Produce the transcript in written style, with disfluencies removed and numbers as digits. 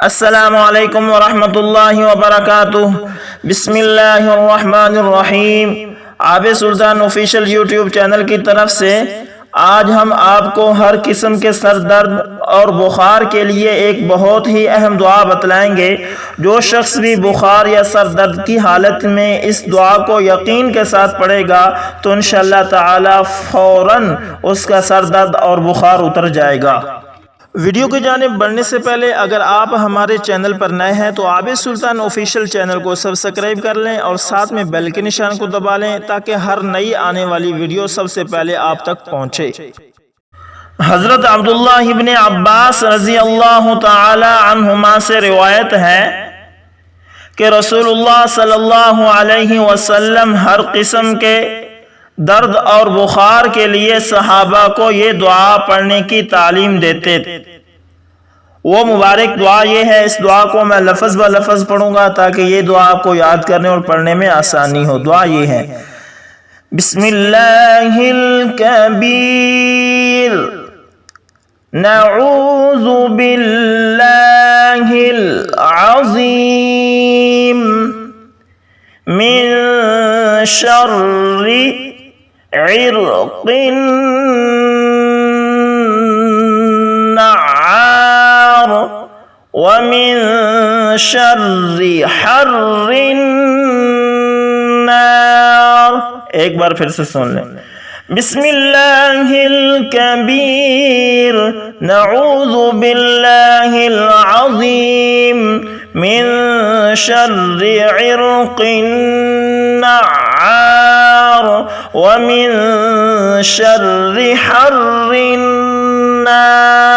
السلام علیکم ورحمۃ اللہ وبرکاتہ۔ بسم اللہ الرحمن الرحیم۔ عابد سلطان آفیشیل یوٹیوب چینل کی طرف سے آج ہم آپ کو ہر قسم کے سر درد اور بخار کے لیے ایک بہت ہی اہم دعا بتلائیں گے۔ جو شخص بھی بخار یا سر درد کی حالت میں اس دعا کو یقین کے ساتھ پڑھے گا تو انشاءاللہ تعالی فوراً اس کا سر درد اور بخار اتر جائے گا۔ ویڈیو کی جانب بڑھنے سے پہلے اگر آپ ہمارے چینل پر نئے ہیں تو عابد سلطان آفیشیل چینل کو سبسکرائب کر لیں اور ساتھ میں بیل کے نشان کو دبا لیں تاکہ ہر نئی آنے والی ویڈیو سب سے پہلے آپ تک پہنچے۔ حضرت عبداللہ ابن عباس رضی اللہ تعالی عنہما سے روایت ہے کہ رسول اللہ صلی اللہ علیہ وسلم ہر قسم کے درد اور بخار کے لیے صحابہ کو یہ دعا پڑھنے کی تعلیم دیتے۔ وہ مبارک دعا یہ ہے، اس دعا کو میں لفظ بہ لفظ پڑھوں گا تاکہ یہ دعا آپ کو یاد کرنے اور پڑھنے میں آسانی ہو۔ دعا یہ ہے: بسم اللہ الکبیر، نعوذ باللہ العظیم، من شر عرق النعار ومن شر حر النار۔ ایک بار پھر سے سن لیں۔ بسم اللہ الکبیر، نعوذ باللہ العظیم، من شر عرق النعار ومن شر حر النار۔